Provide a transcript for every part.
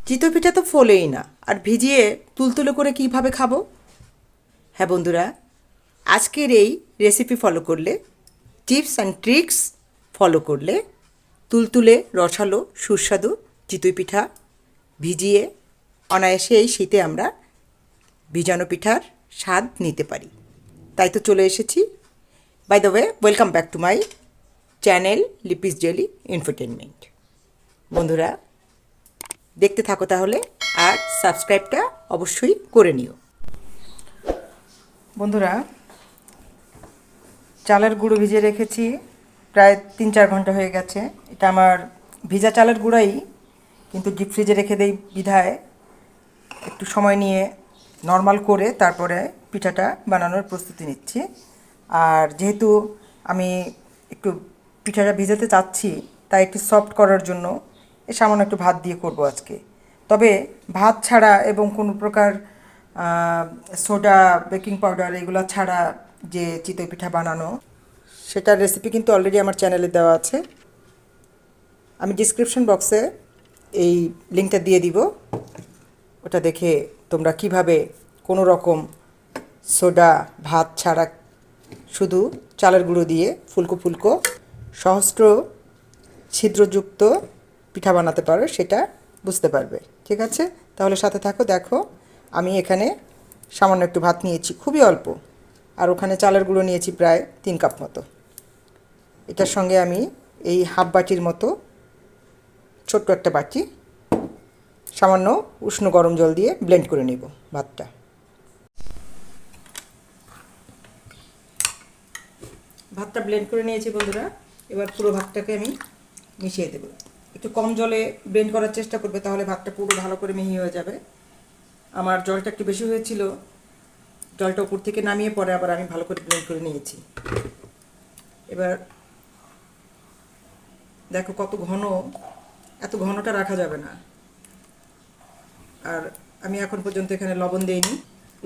চিতই পিঠা তো ফোলেই না, আর ভিজিয়ে তুলতুলে করে কীভাবে খাবো? হ্যাঁ বন্ধুরা, আজকের এই রেসিপি ফলো করলে, টিপস অ্যান্ড ট্রিক্স ফলো করলে তুলতুলে রসালো সুস্বাদু চিতই পিঠা ভিজিয়ে অনায়াসে এই শীতে আমরা ভিজানো পিঠার স্বাদ নিতে পারি। তাই তো চলে এসেছি। By the way, welcome back to my channel Lipi's daily entertainment. বন্ধুরা, দেখতে থাকো তাহলে, আর সাবস্ক্রাইবটা অবশ্যই করে নিও। বন্ধুরা, চালের গুঁড়ো ভিজিয়ে রেখেছি, প্রায় 3-4 ঘন্টা হয়ে গেছে। এটা আমার ভিজা চালের গুঁড়াই, কিন্তু ডিপ ফ্রিজে রেখে দেই বিধায় একটু সময় নিয়ে নর্মাল করে তারপরে পিঠাটা বানানোর প্রস্তুতি নিচ্ছি। আর যেহেতু আমি একটু পিঠাটা ভিজাতে চাচ্ছি, তাই একটু সফট করার জন্য সামান্য একটু ভাত দিয়ে করব আজকে। তবে ভাত ছাড়া এবং কোনো প্রকার সোডা, বেকিং পাউডার এগুলো ছাড়া যে চিতই পিঠা বানানো, সেটার রেসিপি কিন্তু অলরেডি আমার চ্যানেলে দেওয়া আছে। আমি ডিসক্রিপশন বক্সে এই লিঙ্কটা দিয়ে দিব। ওটা দেখে তোমরা কিভাবে কোনো রকম সোডা, ভাত ছাড়া শুধু চালের গুঁড়ো দিয়ে ফুলকো ফুলকো সহস্র ছিদ্রযুক্ত পিঠা বানাতে পারো, সেটা বুঝতে পারবে। ঠিক আছে, তাহলে সাথে থাকো। দেখো, আমি এখানে সামান্য একটু ভাত নিয়েছি, খুবই অল্প, আর ওখানে চালের গুঁড়ো নিয়েছি প্রায় 3 কাপ মতো। এটার সঙ্গে আমি এই হাফ বাটির মতো ছোট্ট একটা বাটি সামান্য উষ্ণ গরম জল দিয়ে ব্লেন্ড করে নেব ভাতটা। ভাতটা ব্লেন্ড করে নিয়েছি বন্ধুরা। এবার পুরো ভাতটাকে আমি মিশিয়ে দেব। একটু কম জলে ব্লেন্ড করার চেষ্টা করবে, তাহলে ভাতটা পুরো ভালো করে মিহি হয়ে যাবে। আমার জলটা একটু বেশি হয়েছিল, জলটা উপর থেকে নামিয়ে পরে আবার আমি ভালো করে ব্লেন্ড করে নিয়েছি। এবার দেখো কত ঘন, এত ঘনটা রাখা যাবে না। আর আমি এখন পর্যন্ত এখানে লবণ দিইনি,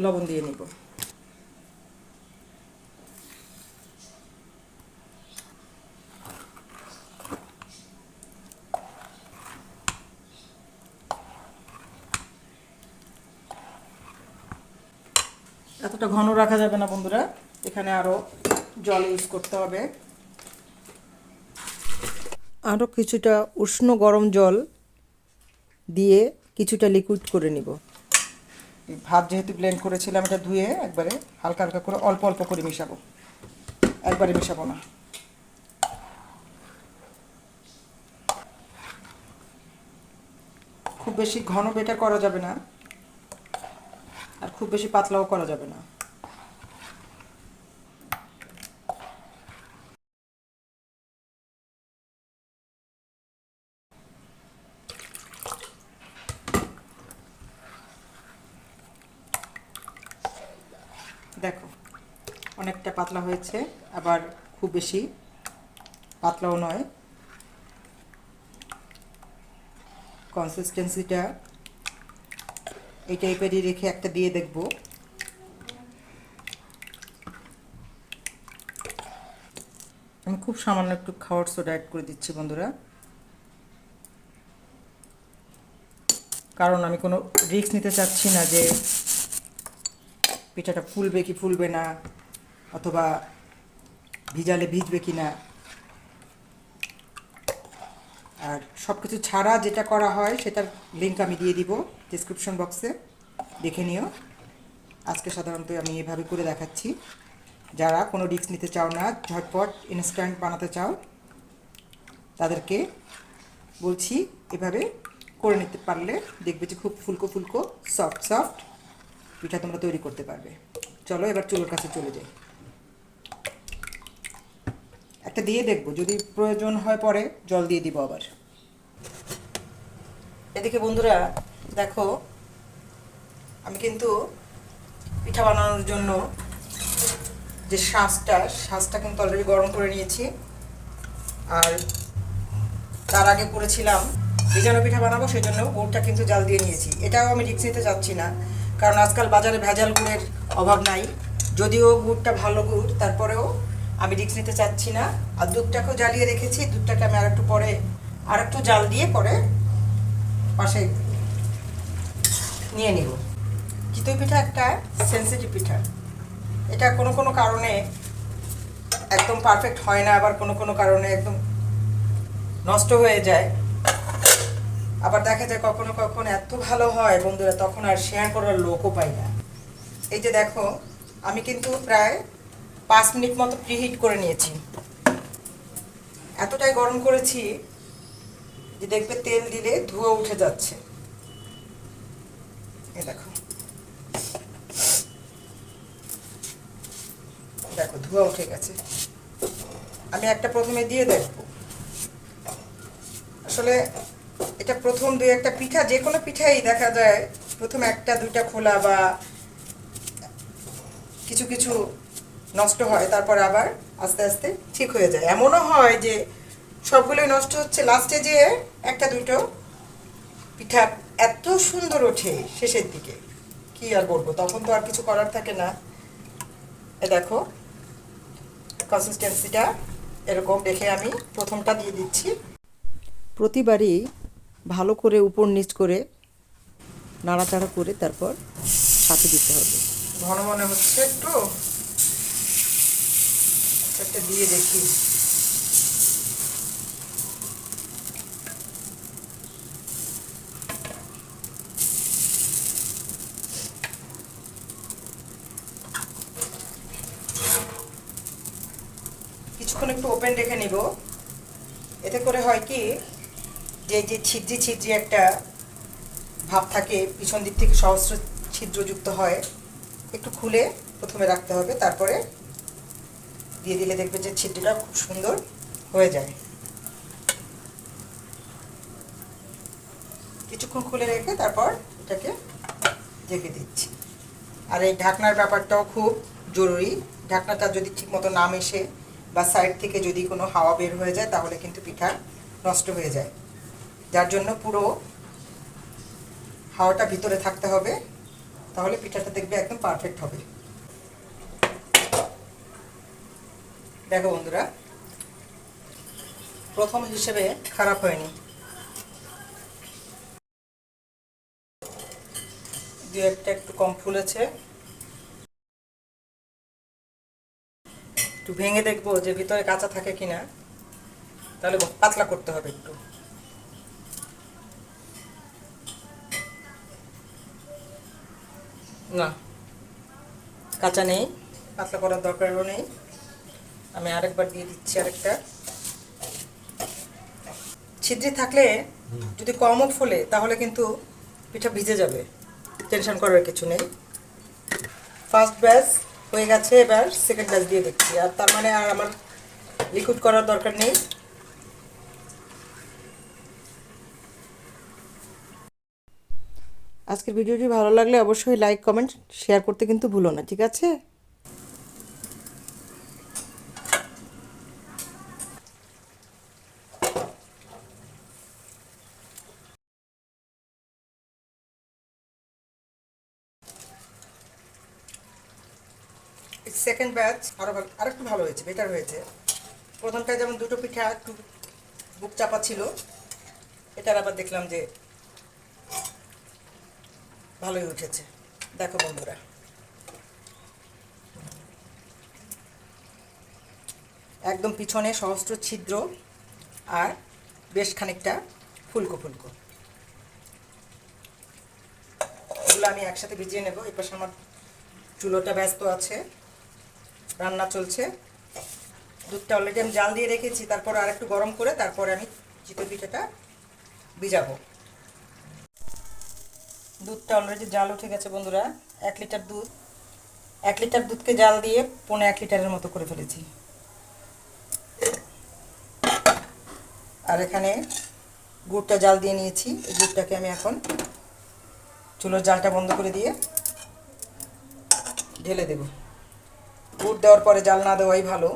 লবণ দিয়ে নিব। এতটা ঘন রাখা যাবে না বন্ধুরা, এখানে আরও জল ইউজ করতে হবে। আরও কিছুটা উষ্ণ গরম জল দিয়ে কিছুটা লিকুইড করে নিব। ভাত যেহেতু ব্লেন্ড করেছিলাম, এটা ধুয়ে একবারে হালকা হালকা করে অল্প অল্প করে মিশাবো, একবারে মেশাবো না। খুব বেশি ঘন বেটার করা যাবে না, আর খুব বেশি পাতলাও করা যাবে না। দেখো, অনেকটা পাতলা হয়েছে, আবার খুব বেশি পাতলাও নয়। কনসিস্টেন্সিটা এই টাইপেরই রেখে একটা দিয়ে দেখব। আমি খুব সামান্য একটু খাওয়ার সোডা অ্যাড করে দিচ্ছি বন্ধুরা, কারণ আমি কোনো রিস্ক নিতে চাচ্ছি না যে পিঠাটা ফুলবে কি ফুলবে না, অথবা ভিজালে ভিজবে কি না। আর সব কিছু ছাড়া যেটা করা হয় সেটার লিঙ্ক আমি দিয়ে দিব ডিসক্রিপশন বক্সে, দেখে নিও। আজকে সাধারণত আমি এভাবে করে দেখাচ্ছি। যারা কোনো রিস্ক নিতে চাও না, ঝটপট ইনস্ট্যান্ট বানাতে চাও, তাদেরকে বলছি এভাবে করে নিতে পারলে দেখবে যে খুব ফুলকো ফুলকো সফট সফট পিঠা তোমরা তৈরি করতে পারবে। চলো এবার চুলোর কাছে চলে যাই। একটা দিয়ে দেখবো, যদি প্রয়োজন হয় পরে জল দিয়ে দিব আবার। এদিকে বন্ধুরা দেখো, আমি কিন্তু পিঠা বানানোর জন্য যে শাঁসটা কিন্তু অলরেডি গরম করে নিয়েছি। আর তার আগে করেছিলাম ভিজানো পিঠা বানাবো, সেই জন্য গুড়টা কিন্তু জাল দিয়ে নিয়েছি। এটাও আমি রিস্ক নিতে চাচ্ছি না, কারণ আজকাল বাজারে ভেজাল গুড়ের অভাব নাই। যদিও গুড়টা ভালো গুড়, তারপরেও আমি রিস্ক নিতে চাচ্ছি না। আর দুধটাকেও জ্বালিয়ে রেখেছি, দুধটাকে আমি আরেকটু জাল দিয়ে পরে পাশে নিয়ে নিব। চিতই পিঠা একটা সেনসিটিভ পিঠা। এটা কোনো কোনো কারণে একদম পারফেক্ট হয় না, আবার কোনো কোনো কারণে একদম নষ্ট হয়ে যায়। আবার দেখা যায় কখনো কখনো এত ভালো হয় বন্ধুরা, তখন আর শেয়ার করার লোকও পাই না। এই যে দেখো, আমি কিন্তু প্রায় 5 মিনিট মতো প্রিহিট করে নিয়েছি। এতটাই গরম করেছি যে দেখবে তেল দিলে ধোঁয়া উঠে যাচ্ছে। এই দেখো, দেখো ধোঁয়া উঠে গেছে। আমি একটা প্রথমে দিয়ে দেখবো। আসলে এটা প্রথম দুই একটা পিঠা, যে কোনো পিঠাই দেখা যায় প্রথম একটা দুইটা খোলা বা কিছু কিছু নষ্ট হয়, তারপর আবার আস্তে আস্তে ঠিক হয়ে যায়। এমনও হয় যে সবগুলোই নষ্ট হচ্ছে, লাস্টে যে একটা দুটো পিঠা এত সুন্দর ওঠে শেষের দিকে, কি আর বলবো, তখন তো আর কিছু করার থাকে না। এ দেখো কনসিস্টেন্সিটা এরকম দেখে আমি প্রথমটা দিয়ে দিচ্ছি। প্রতিবারই ভালো করে উপর নিচ করে নাড়াচাড়া করে তারপর সাথে দিতে হবে। ঘন মনে হচ্ছে একটু, একটা দিয়ে দেখি। কিছুক্ষণ একটু ওপেন রেখে নিব। এতে করে হয় কি, যে যে ছিদ্রি ছিদ্রি একটা ভাব থাকে, পিছন দিক থেকে সহস্র ছিদ্রযুক্ত হয়, একটু খুলে প্রথমে রাখতে হবে, তারপরে দিয়ে দিলে দেখবে যে ছিদ্রটা খুব সুন্দর হয়ে যায়। কিছুক্ষণ খুলে রেখে তারপর এটাকে ঢেকে দিচ্ছি। আর এই ঢাকনার ব্যাপারটাও খুব জরুরি। ঢাকনাটা যদি ঠিক মতো না মেশে বা সাইড থেকে যদি কোনো হাওয়া বের হয়ে যায়, তাহলে কিন্তু পিঠা নষ্ট হয়ে যায়। যার জন্য পুরো হাওয়াটা ভিতরে থাকতে হবে, তাহলে পিঠাটা দেখবে একদম পারফেক্ট হবে। দেখো বন্ধুরা, প্রথম হিসেবে খারাপ হয়নি। দু একটা একটু কম ফুলেছে, একটু ভেঙে দেখবো যে ভিতরে কাঁচা থাকে কিনা, তাহলে পাতলা করতে হবে একটু। না, কাঁচা নেই, পাতলা করার দরকারও নেই। আমি আরেকবার দিয়ে দিচ্ছি আরেকটা। ছিদ্রি থাকলে যদি কমও ফোলে তাহলে কিন্তু পিঠা ভিজে যাবে, টেনশন করার কিছু নেই। ফার্স্ট ব্যাচ হয়ে গেছে, এবার সেকেন্ড ব্যাচ দিয়ে দেখছি। আর তার মানে আর আমার লিকুইড করার দরকার নেই। আজকের ভিডিওটি ভালো লাগলে অবশ্যই লাইক কমেন্ট শেয়ার করতে কিন্তু ভুলো না, ঠিক আছে? সেকেন্ড ব্যাচ আরেকটু ভালো হয়েছে, বেটার হয়েছে। প্রথমটায় যেমন দুটো পিঠা একটু বুক চাপা ছিল, এটার আবার দেখলাম যে ভালোই উঠেছে। দেখো বন্ধুরা, একদম পিছনে সহস্র ছিদ্র আর বেশ খানিকটা ফুলকো ফুলকো। এগুলো আমি একসাথে ভিজিয়ে নেব। এই পাশে আমার চুলোটা ব্যস্ত আছে, রান্না চলছে। দুধটা অলরেডি আমি জাল দিয়ে রেখেছি, তারপর আর একটু গরম করে তারপরে আমি চিতই পিঠাটা ভিজাবো। দুধটা অলরেডি জাল উঠে গেছে বন্ধুরা। 1 লিটার দুধ, 1 লিটার দুধকে জাল দিয়ে 1.25 লিটারের মতো করে ফেলেছি। আর এখানে গুড়টা জাল দিয়ে নিয়েছি। এই গুড়টাকে আমি এখন চুলোর জালটা বন্ধ করে দিয়ে ঢেলে দেব। গুড় দেওয়ার পরে জাল না দেওয়াই ভালো।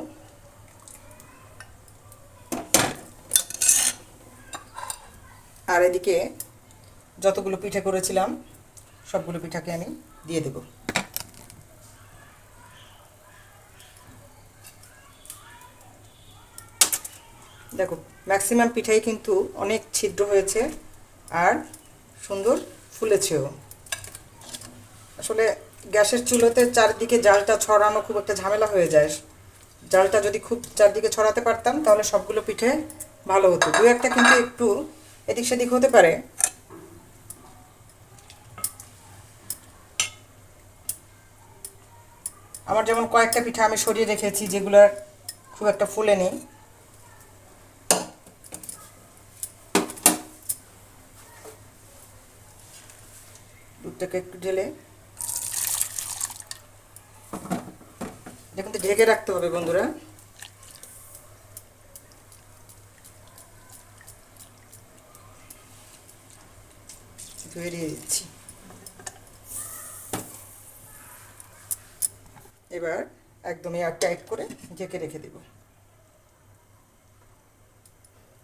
আর এদিকে যতগুলো পিঠে করেছিলাম সবগুলো পিঠাকে আমি দিয়ে দেব। দেখো, ম্যাক্সিমাম পিঠাই কিন্তু অনেক ছিদ্র হয়েছে আর সুন্দর ফুলেছেও। আসলে গ্যাসের চুলোতে চারদিকে জালটা ছড়ানো খুব একটা ঝামেলা হয়ে যায়। জালটা যদি খুব চারদিকে ছড়াতে পারতাম তাহলে সবগুলো পিঠে ভালো হতো। দু একটা কিন্তু একটু এদিক সেদিক হতে পারে। আমার যেমন কয়েকটা পিঠা আমি সরিয়ে রেখেছি যেগুলোর খুব একটা ফুলেনি। দুধটাকে একটু ঢেলে দেখুন, তো ঢেকে রাখতে হবে বন্ধুরা। ধুয়ে দিয়ে দিচ্ছি। এবার একদম এয়ার টাইট করে ঢেকে রেখে দেব।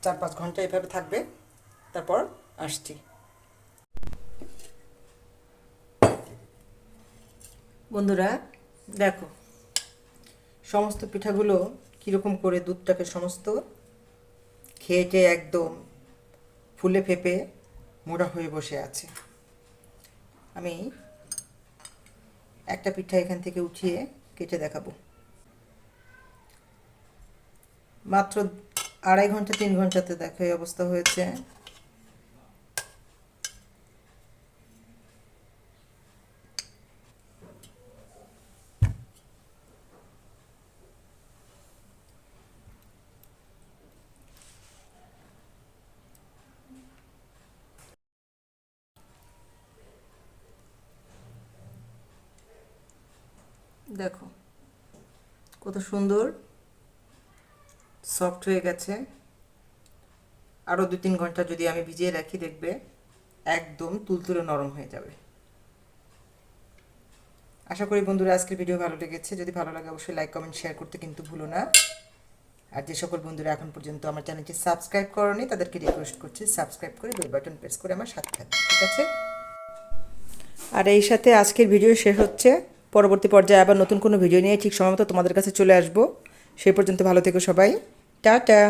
4-5 ঘন্টা এভাবে থাকবে, তারপর আসছি। বন্ধুরা দেখো সমস্ত পিঠাগুলো কীরকম করে দুধটাকে সমস্ত খেয়ে একদম ফুলে ফেপে মোড়া হয়ে বসে আছে। আমি একটা পিঠা এখান থেকে উঠিয়ে কেটে দেখাবো। মাত্র 2.5 ঘন্টা 3 ঘন্টাতে দেখো এই অবস্থা হয়েছে। দেখো কত সুন্দর সফট হয়ে গেছে। আরও 2-3 ঘন্টা যদি আমি ভিজিয়ে রাখি দেখবে একদম তুলতুলে নরম হয়ে যাবে। আশা করি বন্ধুরা আজকের ভিডিও ভালো লেগেছে। যদি ভালো লাগে অবশ্যই লাইক কমেন্ট শেয়ার করতে কিন্তু ভুলো না। আর যে সকল বন্ধুরা এখন পর্যন্ত আমার চ্যানেলটি সাবস্ক্রাইব করোনি তাদেরকে রিকোয়েস্ট করছি সাবস্ক্রাইব করে বেল বাটন প্রেস করে আমার সাথে থাকবে, ঠিক আছে? আর এই সাথে আজকের ভিডিও শেষ হচ্ছে। পরবর্তী পর্যায়ে আবার নতুন কোনো ভিডিও নিয়ে ঠিক সময়মতো তোমাদের কাছে চলে আসবো। সেই পর্যন্ত ভালো থেকো সবাই। টাটা।